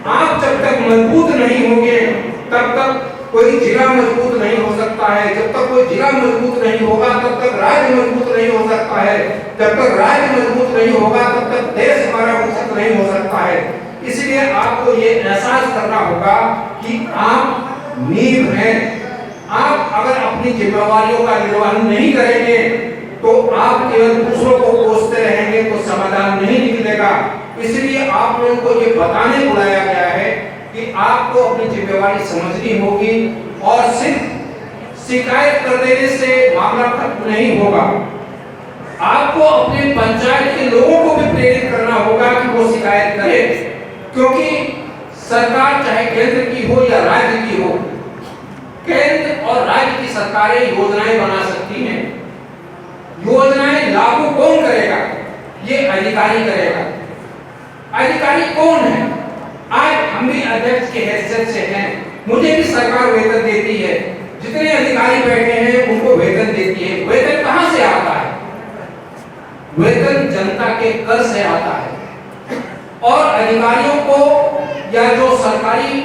आप जब तक मजबूत नहीं होंगे तब तक कोई जिला मजबूत नहीं हो सकता है, जब तक कोई जिला मजबूत नहीं होगा तब तक राज्य मजबूत नहीं हो सकता है, जब तक राज्य मजबूत नहीं होगा तब तक देश हमारा विकसित नहीं हो सकता है। इसलिए आपको ये एहसास करना होगा कि आप नींव हैं। आप अगर अपनी जिम्मेवारियों का निर्वहन नहीं करेंगे तो आप केवल दूसरों को कोसते रहेंगे तो समाधान नहीं निकलेगा। इसलिए आप लोगों को ये बताने बुलाया गया है कि आपको अपनी जिम्मेवारी समझनी होगी और सिर्फ शिकायत कर देने से मामला खत्म नहीं होगा। आपको अपने पंचायत के लोगों को भी प्रेरित करना होगा कि वो शिकायत करें, क्योंकि सरकार चाहे केंद्र की हो या राज्य की हो, केंद्र और राज्य की सरकारें योजनाएं बना सकती हैं। योजनाएं लागू कौन करेगा? ये अधिकारी करेगा। अधिकारी कौन है? आज हम भी अध्यक्ष के हैसियत से हैं, मुझे भी सरकार वेतन देती है, जितने अधिकारी बैठे हैं उनको वेतन देती है। वेतन कहां से आता है? वेतन जनता के कर से आता है। और अधिकारियों को या जो सरकारी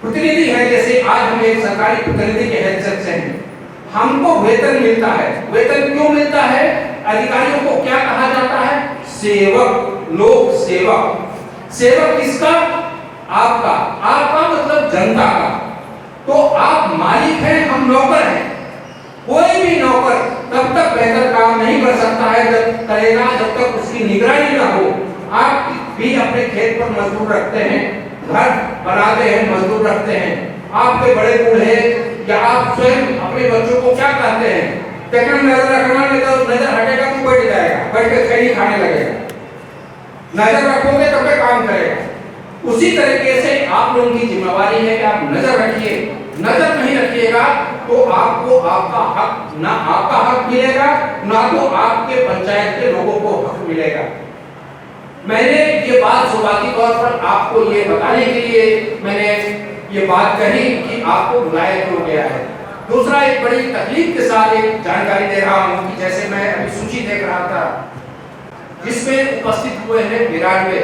प्रतिनिधि है, जैसे आज हम एक सरकारी प्रतिनिधि के हैसियत से हैं, हमको वेतन मिलता है। वेतन क्यों मिलता है? अधिकारियों को क्या कहा जाता है? सेवक, लोक सेवक। सेवक किसका? आपका। आपका मतलब जनता का। तो आप मालिक हैं, हम नौकर हैं। कोई भी नौकर तब तक बेहतर काम नहीं कर सकता है जब करेगा जब तक उसकी निगरानी ना हो। आप भी अपने खेत पर मजदूर रखते हैं, घर बनाते हैं, मजदूर रखते हैं। आपके बड़े बूढ़े या आप स्वयं अपने बच्चों को क्या कहते हैं? देखना, नजर रखना, नहीं तो नजर हटेगा तो बैठ जाएगा, बैठ के खैनी खाने लगेगा। नजर रखोगे तब तक काम करेगा। उसी तरीके से आप लोगों की जिम्मेवारी है कि आप नजर रखिए। नजर नहीं रखिएगा तो आपको आपका हक, ना आपका हक मिलेगा ना तो आपके पंचायत के लोगों को हक मिलेगा। मैंने ये बात शुरुआती तौर पर आपको ये बताने के लिए मैंने ये बात कही कि आपको बुलाया क्यों गया है। दूसरा, एक बड़ी तकलीफ के साथ एक जानकारी दे रहा हूं कि जैसे मैं अभी सूची देख रहा था जिसमें उपस्थित हुए हैं 92।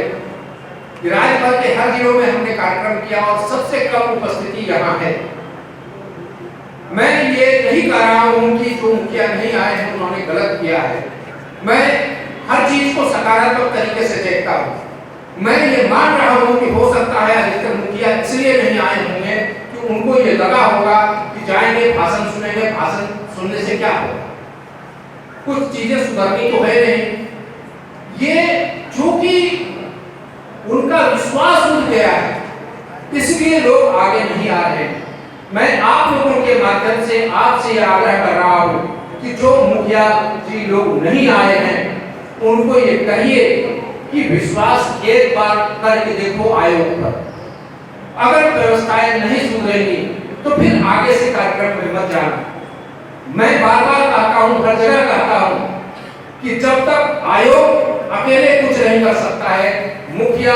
विराजभर के हर जिलों में हमने कार्यक्रम किया और सबसे कम उपस्थिति यहाँ है। मैं ये नहीं कह रहा हूँ कि जो मुखिया नहीं आए हैं उन्होंने गलत किया है। मैं हर चीज को सकारात्मक तरीके से देखता हूँ। मैं ये मान रहा हूँ कि हो सकता है अधिकतर मुखिया इसलिए नहीं आए होंगे कि उनको ये लगा होगा कि जाएंगे भाषण सुनेंगे, भाषण सुनने से क्या होगा, कुछ चीजें सुधरनी तो है नहीं। ये चूंकि उनका विश्वास उठ गया है इसलिए लोग आगे नहीं आ रहे हैं। मैं आप लोगों के माध्यम से आपसे यह आग्रह कर रहा हूं कि जो मुखिया जी लोग नहीं आए हैं उनको ये कहिए कि विश्वास एक बार करके देखो आयोग पर। अगर व्यवस्थाएं नहीं सुधरेंगी तो फिर आगे से कार्यक्रम में मत जाना। मैं बार बार कहता हूं, हर जगह कहता हूं कि जब तक आयोग अकेले कुछ नहीं कर सकता है, मुखिया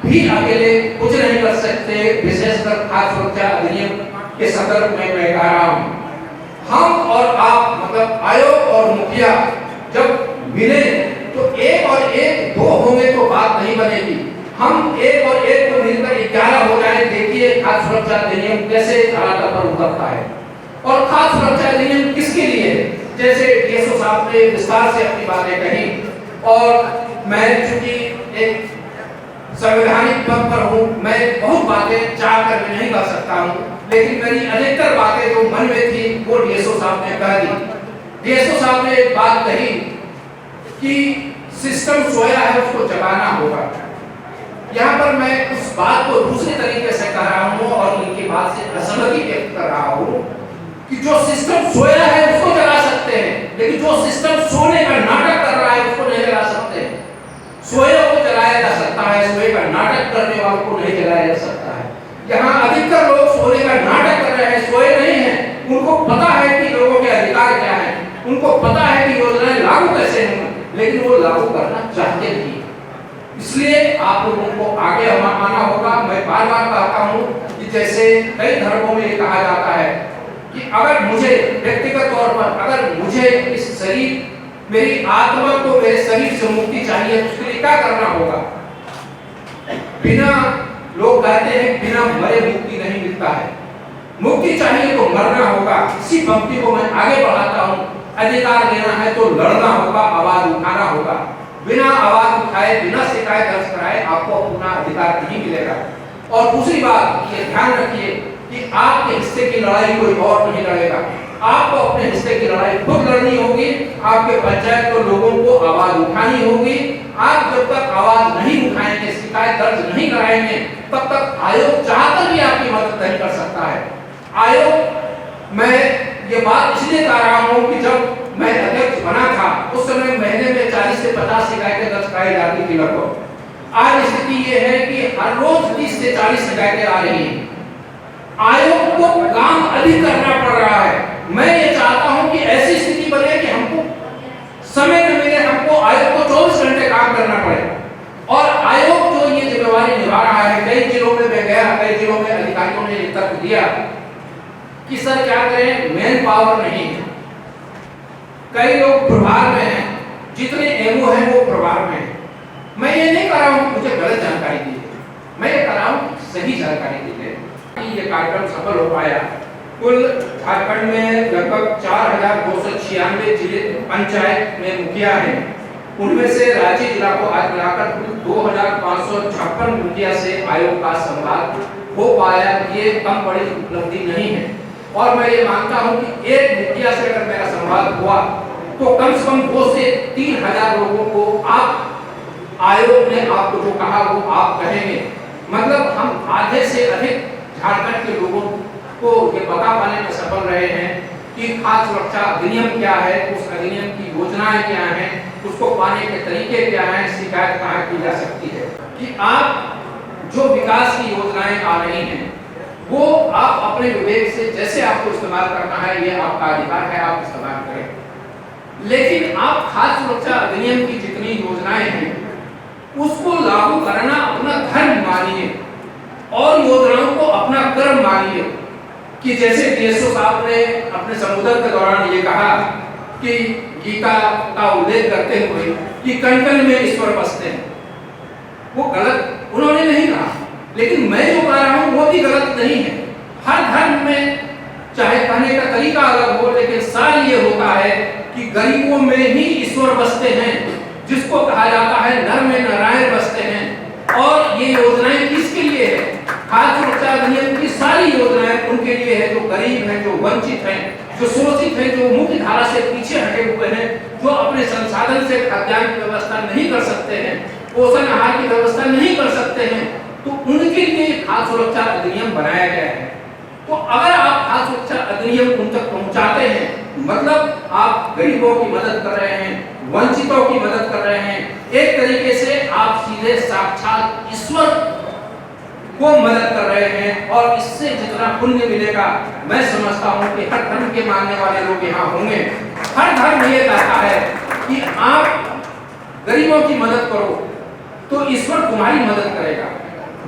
भी अकेले कुछ नहीं कर सकते। विशेषकर खाद्य सुरक्षा अधिनियम के संदर्भ में मैं कह रहा हूं, हम और आप मतलब आयोग और मुखिया जब मिले तो एक और एक दो होंगे तो बात नहीं बनेगी। हम एक और एक को मिलकर 11 हो जाए। देखिए खाद्य सुरक्षा अधिनियम कैसे धरातल पर उतरता है। और खाद्य सुरक्षा अधिनियम किसके लिए है? जैसे डीएसओ साहब ने विस्तार से अपनी बातें कही और मैं चूंकि एक संवैधानिक पद पर हूँ, मैं बहुत बातें चाह कर भी नहीं कर सकता हूँ, लेकिन मेरी अधिकतर बातें जो मन में थी वो डीएसओ साहब ने कह दी। डीएसओ साहब ने एक बात कही कि सिस्टम सोया है उसको जगाना होगा। यहाँ पर मैं उस बात को दूसरे तरीके से कह रहा हूँ और उनकी बात से असहमति व्यक्त कर रहा हूँ कि जो सिस्टम सोया है उसको जगा सकते हैं, लेकिन जो सिस्टम सोने का नाटक कर रहा है उसको नहीं जगा सकते। सोए को जगाया जा सकता है, सोए का नाटक करने वालों को नहीं जगाया जा सकता है। यहाँ अधिकतर लोग सोने का नाटक कर रहे हैं, सोए नहीं हैं। उनको पता है कि लोगों के अधिकार क्या है, उनको पता है कि योजनाएं लागू कैसे होंगी, लेकिन वो लागू करना चाहते नहीं। इसलिए आप लोगों को आगे आना होगा। मैं बार बार कहता हूँ कि जैसे कई धर्मों में कहा जाता है कि अगर मुझे व्यक्तिगत तौर पर अगर मुझे इस शरीर, मेरी आत्मा को मेरे शरीर से मुक्ति चाहिए तो उसके लिए क्या करना होगा? बिना लोग कहते हैं बिना मरे मुक्ति नहीं मिलता है। मुक्ति चाहिए तो मरना होगा। इसी पंक्ति को मैं आगे बढ़ाता हूँ। अधिकार लेना है तो लड़ना होगा, आवाज उठाना होगा। बिना आवाज उठाए, बिना शिकायत दर्ज कराए आपको अपना अधिकार नहीं मिलेगा। और दूसरी बात ये ध्यान रखिए कि आपके हिस्से की लड़ाई कोई और नहीं लड़ेगा। आपको अपने हिस्से की लड़ाई खुद लड़नी होगी। आपके पंचायत के लोगों को आवाज उठानी होगी। आप जब तक आवाज नहीं उठाएंगे, शिकायत दर्ज नहीं कराएंगे, तब तक आयोग चाहकर भी आपकी मदद नहीं कर सकता है। आयोग, मैं ये बात इसलिए कह रहा हूँ कि जब मैं अध्यक्ष बना था उस समय महीने में 40 से 50 शिकायतें दर्ज कराई जाती थी लगभग। आज स्थिति ये है कि हर रोज 30 से 40 शिकायतें आ रही हैं। आयोग को काम अधिक करना पड़ रहा है। मैं ये चाहता हूं कि ऐसी स्थिति बने कि हमको समय न मिले, हमको आयोग को 24 घंटे काम करना पड़े। और आयोग जो ये जिम्मेवारी निभा रहा है, कई जिलों में मैं गया, कई जिलों में अधिकारियों ने तर्क दिया कि सर क्या करें, मैन पावर नहीं है। कई लोग प्रभार में हैं, जितने एमओ हैं वो प्रभार में हैं। मैं ये नहीं कह रहा हूं कि मुझे गलत जानकारी दी है, मैं ये कह रहा हूं सही जानकारी दी है। ये कार्यक्रम सफल हो पाया। कुल झारखंड में लगभग 4296 जिले पंचायत में मुखिया हैं। उनमें से रांची जिला को आज मिलाकर कुल 2556 मुखिया से आयोग का संवाद हो पाया। ये कम बड़ी उपलब्धि नहीं है। और मैं ये मानता हूं कि एक मुखिया से अगर मेरा संवाद हुआ तो कम से कम 2 से 3 हजार लोगों को आप आयोग ने आपको जो कहा वो आप कहेंगे। मतलब हम आधे से अधिक झारखंड के लोगों को ये बता पाने में सफल रहे हैं कि खाद्य सुरक्षा अधिनियम क्या है, उस अधिनियम की योजनाएं क्या हैं, उसको पाने के तरीके क्या हैं, शिकायत कहाँ की जा सकती है। कि आप जो विकास की योजनाएं आ रही हैं वो आप अपने विवेक से जैसे आपको इस्तेमाल करना है, ये आपका अधिकार है, आप इस्तेमाल करें। लेकिन आप खाद्य सुरक्षा अधिनियम की जितनी योजनाएं हैं उसको लागू करना अपना धर्म मानिए और योजनाओं को अपना कर्म मानिए। कि जैसे डीएसओ साहब ने अपने संबोधन के दौरान ये कहा कि गीता का उल्लेख करते हुए कि कण कण में ईश्वर बसते हैं, वो गलत उन्होंने नहीं कहा। लेकिन मैं जो कह रहा हूं वो भी गलत नहीं है। हर धर्म में चाहे कहने का तरीका अलग हो, लेकिन सार ये होता है कि गरीबों में ही ईश्वर बसते हैं, जिसको कहा जाता है नर में नारायण बसते हैं। और ये योजनाएं किसके लिए है? खाद्य सुरक्षा अधिनियम की सारी योजनाएं उनके लिए है जो गरीब हैं, जो वंचित हैं, जो शोषित हैं, जो मुख्य धारा से पीछे हटे हुए हैं, जो अपने संसाधन से खाद्यान्न की व्यवस्था नहीं कर सकते हैं, पोषण आहार की व्यवस्था नहीं कर सकते हैं। तो उनके लिए खाद्य सुरक्षा अधिनियम बनाया गया है। तो अगर आप खाद्य सुरक्षा अधिनियम उन तक पहुंचाते हैं, मतलब आप गरीबों की मदद कर रहे हैं, वंचितों की मदद कर रहे हैं, एक तरीके से आप सीधे साक्षात ईश्वर को मदद कर रहे हैं। और इससे जितना पुण्य मिलेगा, मैं समझता हूं कि हर धर्म के मानने वाले लोग यहाँ होंगे। हर धर्म ये कहता है कि आप गरीबों की मदद करो तो ईश्वर तुम्हारी मदद करेगा।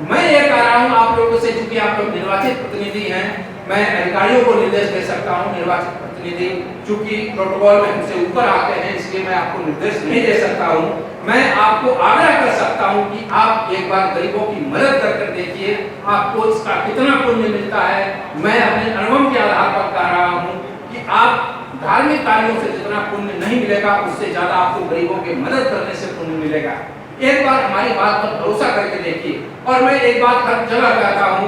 मैं ये कह रहा हूं आप लोगों से, क्योंकि आप लोग निर्वाचित प्रतिनिधि हैं, मैं अधिकारियों को निर्देश दे सकता हूं। निर्वाचित प्रतिनिधि चूंकि प्रोटोकॉल में हमसे ऊपर आते हैं, इसलिए मैं आपको निर्देश नहीं दे सकता हूं। मैं आपको आग्रह कर सकता हूं कि आप एक बार गरीबों की मदद कर देखिए, आपको इसका कितना पुण्य मिलता है। मैं अपने अनुभव के आधार पर कह रहा हूं कि आप धार्मिक कार्यों से जितना पुण्य नहीं मिलेगा, उससे ज्यादा आपको गरीबों की मदद करने से पुण्य मिलेगा। एक बार हमारी बात पर भरोसा करके देखिए। और मैं एक बात हर जगह कहता हूँ,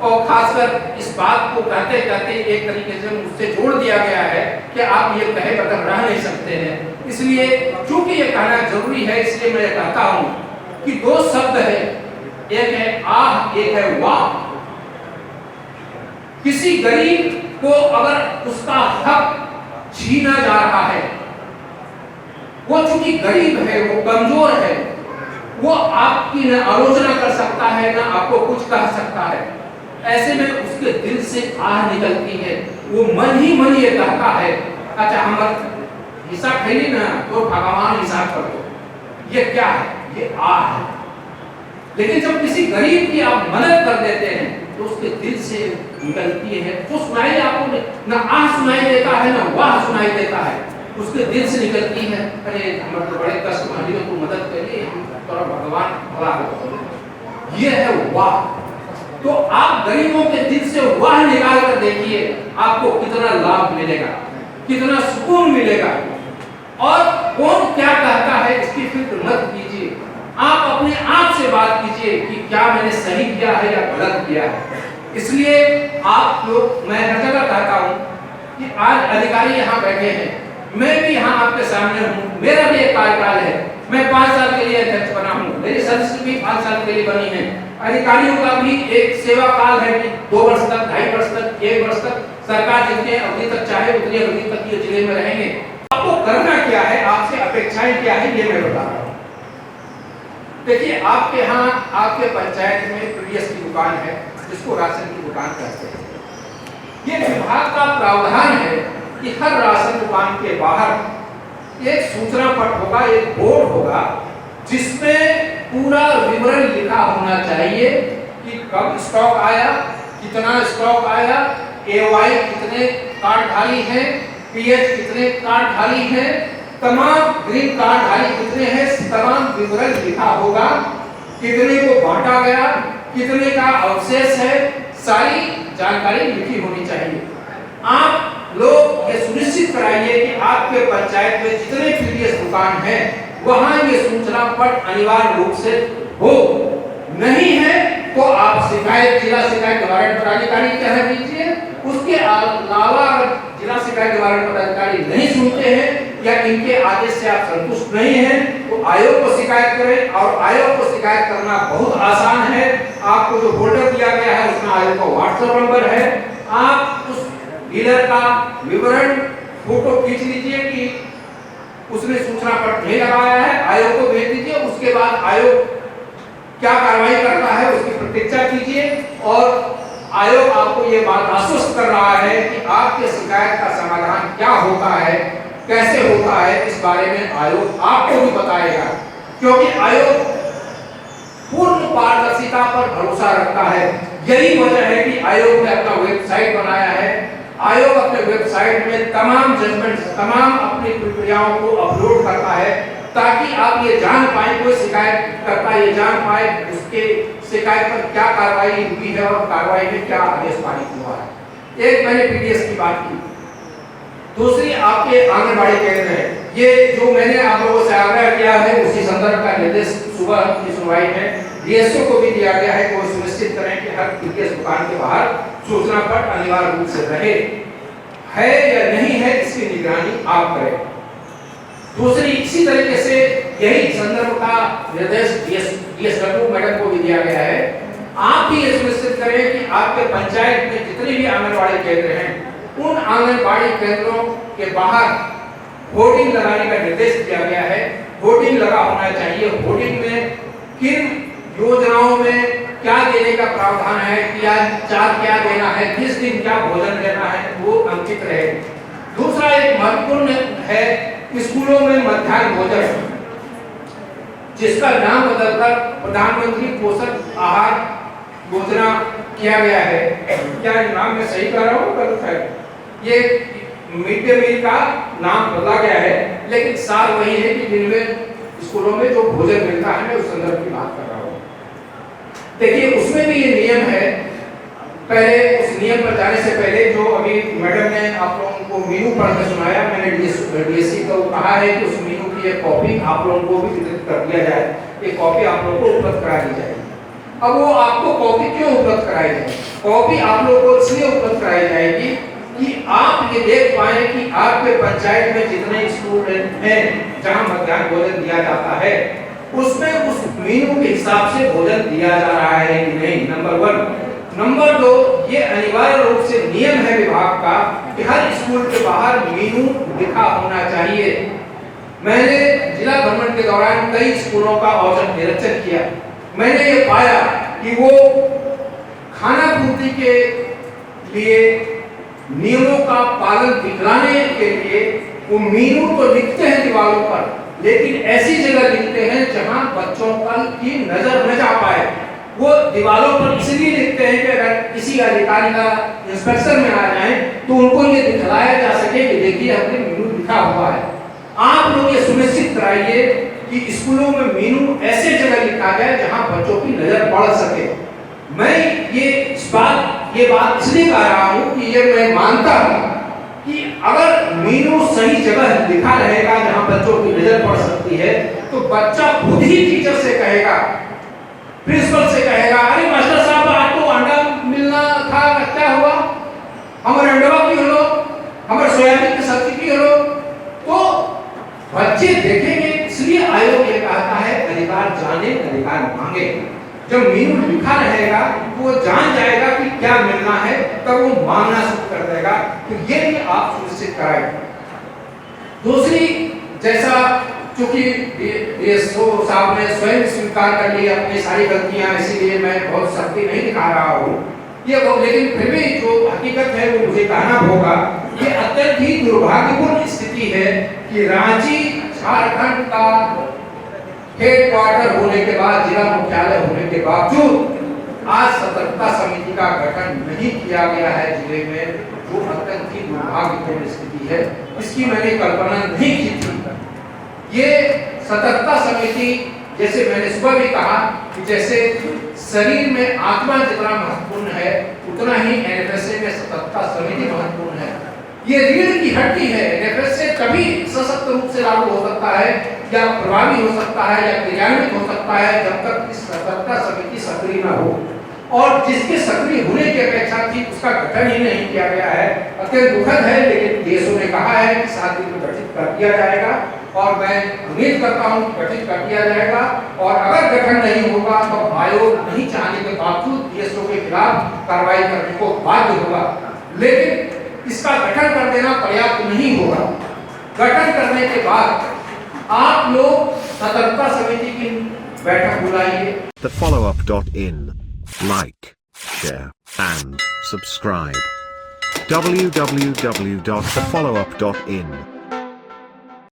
और खासकर इस बात को कहते कहते एक तरीके से मुझसे जोड़ दिया गया है कि आप ये कहे बगैर रह नहीं सकते हैं। इसलिए चूंकि ये कहना जरूरी है, इसलिए मैं कहता हूँ कि 2 शब्द है, एक है आह, एक है वाह। किसी गरीब को अगर उसका हक छीना जा रहा है, वो चूंकि गरीब है, वो कमजोर है, वो आपकी न आलोचना कर सकता है, न आपको कुछ कह सकता है। ऐसे में उसके दिल से आह निकलती है, वो मन ही मन ये कहता है, अच्छा हम हिसाब खेली ना तो भगवान हिसाब कर दो। ये क्या है? ये आह है। लेकिन जब किसी गरीब की आप मदद कर देते हैं तो उसके दिल से निकलती है, तो सुनाई आपको ना आह सुनाई देता है, ना वाह सुनाई देता है, उसके दिल से निकलती है, अरे हम तो बड़े कष्ट में तू मदद करिए, तो भगवान भला। ये है वाह। तो आप गरीबों के दिल से वह निकाल कर देखिए, आपको कितना लाभ मिलेगा, कितना सुकून मिलेगा। और कौन क्या कहता है इसकी फिक्र मत कीजिए, आप अपने आप से बात कीजिए कि क्या मैंने सही किया है या गलत किया है। इसलिए आप लोग, मैं हर जगह कहता हूँ कि आज अधिकारी यहाँ बैठे हैं, मैं भी यहाँ आपके सामने हूँ, मेरा भी एक कार्यकाल है, मैं 5 साल के लिए अध्यक्ष बना हूँ, मेरी सदस्य भी 5 साल के लिए बनी है, अधिकारियों का भी एक सेवा काल है कि 2 वर्ष तक, 2.5 वर्ष तक, 1 वर्ष तक, सरकार जितने अवधि तक चाहे उतनी अवधि तक ये जिले में रहेंगे। आपको करना क्या है, आपसे अपेक्षाएं क्या है, ये मैं बता रहा हूँ। देखिए, आपके यहाँ आपके पंचायत में पीडीएस की दुकान है, जिसको राशन की दुकान कहते हैं। ये विभाग का प्रावधान है कि हर राशन दुकान के बाहर एक सूचना पट होगा, एक बोर्ड होगा, जिसमें पूरा विवरण लिखा होना चाहिए कि कब स्टॉक आया, कितना स्टॉक आया, एवाई कितने कार्ड खाली हैं, पीएच कितने कार्ड खाली हैं, तमाम ग्रीन कार्ड खाली कितने हैं, तमाम विवरण लिखा होगा, कितने को बांटा गया, कितने का अवशेष है, सारी जानकारी लिखी होनी चाहिए। आप लोग ये सुनिश्चित कराइए कि आपके पंचायत में जितने पीडीएस दुकान हैं वहां ये सूचना पट अनिवार्य रूप से हो। नहीं है तो आप शिकायत जिला शिकायत निवारण पदाधिकारी के यहाँ दीजिए। उसके अलावा जिला शिकायत निवारण पदाधिकारी नहीं सुनते हैं या इनके आदेश से आप संतुष्ट नहीं हैं तो आयोग को शिकायत करें। और आयोग को शिकायत करना बहुत आसान है। आपको जो फोल्डर दिया गया है उसमें आयोग का व्हाट्सएप नंबर है। आप उस डीलर का विवरण फोटो खींच लीजिए कि उसने सूचना पट नहीं लगाया है, आयोग को भेज दीजिए। उसके बाद आयोग क्या कार्रवाई करता है उसकी प्रतीक्षा कीजिए। और आयोग आपको ये बात आश्वस्त कर रहा है कि आपके शिकायत का समाधान क्या होता है, कैसे होता है, इस बारे में आयोग आपको भी बताएगा। क्योंकि आयोग पूर्ण पारदर्शिता पर भरोसा रखता है। यही वजह है कि आयोग ने अपना वेबसाइट बनाया है। आयोग अपने वेबसाइट में तमाम जजमेंट, तमाम अपनी प्रक्रियाओं को अपलोड करता है ताकि आप ये जान पाए, कोई शिकायत करता ये जान पाए उसके शिकायत पर क्या कार्रवाई हुई है और कार्रवाई में क्या आदेश पारित हुआ है। एक मैंने पीडीएस की बात की। दूसरी आपके आंगनबाड़ी केंद्र है। ये जो मैंने आप लोगों से आग्रह किया है उसी संदर्भ का निर्देश सुबह की सुनवाई में डीएसओ को भी दिया गया है कि वो सुनिश्चित करें कि हर पीडीएस दुकान के बाहर सूचना पट अनिवार्य रूप से रहे। है या नहीं है इसकी निगरानी आप करें। दूसरी इसी तरीके से यही संदर्भ का निर्देश डीएसडब्ल्यू मैडम को भी दिया गया है। आप भी ये सुनिश्चित करें कि आपके पंचायत में जितने भी आंगनबाड़ी केंद्र हैं उन आंगनबाड़ी केंद्रों के बाहर होर्डिंग लगाने का निर्देश दिया गया है। होर्डिंग लगा होना चाहिए। होर्डिंग में किन योजनाओं में क्या देने का प्रावधान है, क्या चार्ज क्या देना है, किस दिन क्या भोजन देना है, वो अंकित रहे। दूसरा एक महत्वपूर्ण है स्कूलों में मध्याह्न भोजन, जिसका नाम बदलकर प्रधानमंत्री पोषण आहार योजना किया गया है। क्या नाम मैं सही कर रहा हूँ गलत है? ये मिड डे मील का नाम बदला गया है लेकिन सार वही है कि जिनमें स्कूलों में जो भोजन मिलता है मैं उस संदर्भ की बात कर रहा हूँ। देखिए उसमें भी ये नियम है। पहले उस नियम पर जाने से पहले जो अभी मैडम ने आप लोगों को मेनू पढ़ के सुनाया, मैंने डीएससी को कहा है कि उस मेनू की एक कॉपी आप लोगों को भी वितरित कर दिया जाए। एक कॉपी आप लोगों को उपलब्ध करा दी जाएगी। अब वो आपको कॉपी क्यों उपलब्ध कराई जाएगी? कॉपी आप लोगों को इसलिए उपलब्ध कराई जाएगी कि आप ये देख पाए कि आपके पंचायत में जितने स्कूल हैं जहां मध्याह्न भोजन दिया जाता है उसमें उस मेनू के हिसाब से भोजन दिया जा रहा है कि नहीं, नंबर 1। नंबर 2, ये अनिवार्य रूप से नियम है विभाग का कि हर स्कूल के बाहर मेनू लिखा होना चाहिए। मैंने जिला भ्रमण के दौरान कई स्कूलों का औचक निरीक्षण किया। मैंने ये पाया कि वो खाना पूर्ति के लिए नियमों का पालन दिखलाने के लिए वो मेनू तो लिखते हैं दीवारों पर, लेकिन ऐसी जगह लिखते हैं जहां बच्चों की नजर न जा पाए। वो दीवारों पर इसलिए लिखते हैं कि अगर किसी अधिकारी का इंस्पेक्शन में आ जाए तो उनको ये दिखलाया जा सके कि देखिए हमने मेनू लिखा हुआ है। आप लोग ये सुनिश्चित कराइए कि स्कूलों में मेनू ऐसे जगह लिखा जाए जहां बच्चों की नजर पड़ सके। मैं ये बात इसलिए कह रहा हूं कि ये मैं मानता हूं कि अगर मीनू सही जगह लिखा रहेगा जहां बच्चों की नजर पड़ सकती है, तो बच्चा खुद ही टीचर से कहेगा, प्रिंसिपल से कहेगा, अरे मास्टर साहब आज तो अंडा मिलना था, क्या हुआ, हमारे अंडवा की हो, हमारे सोयाबीन की सब्जी की हो। तो बच्चे देखेंगे, इसलिए आयोग ये कहता है अधिकार जाने अधिकार मांगे। जब मीनू लिखा रहेगा तो वो जान जाएगा कि क्या मिलना है, तब वो मांगना शुरू कर देगा। तो ये भी आप सुनिश्चित कराएं। दूसरी, जैसा चूंकि डीएसओ साहब ने स्वयं स्वीकार कर ली अपनी सारी गलतियां, इसीलिए मैं बहुत सख्ती नहीं दिखा रहा हूँ ये, लेकिन फिर भी जो हकीकत है वो मुझे कहना होगा। ये अत्यंत ही दुर्भाग्यपूर्ण स्थिति है कि रांची झारखंड का हेडक्वार्टर होने के बाद, जिला मुख्यालय होने के बावजूद आज सतर्कता समिति का गठन नहीं किया गया है जिले में, जो अत्यंत ही दुर्भाग्यपूर्ण स्थिति है। इसकी मैंने कल्पना नहीं की थी। ये सतर्कता समिति, जैसे मैंने सुबह भी कहा कि जैसे शरीर में आत्मा जितना महत्वपूर्ण है, उतना ही एनएफएसए में सतर्कता समिति महत्वपूर्ण है। ये रीढ़ की हड्डी है। एनएफएसए तभी सशक्त रूप से लागू हो सकता है या प्रभावी हो सकता है या क्रियान्वित हो सकता है जब तक इस सतर्कता समिति सक्रिय न हो, और जिसके सक्रिय होने की अपेक्षा थी उसका गठन ही नहीं किया गया है। अत्यंत दुखद है, लेकिन डीएसओ ने कहा है कि 7 दिन में गठित कर दिया जाएगा, और मैं उम्मीद करता हूं कि गठित कर दिया जाएगा। और अगर गठन नहीं होगा तो आयोग नहीं चाहने के बावजूद डीएसओ के खिलाफ कार्रवाई करने को बाध्य होगा। लेकिन इसका गठन कर देना पर्याप्त नहीं होगा। गठन करने के बाद आप लोग सतर्कता समिति की बैठक बुलाइए। thefollowup.in. Like, share, and subscribe. www.thefollowup.in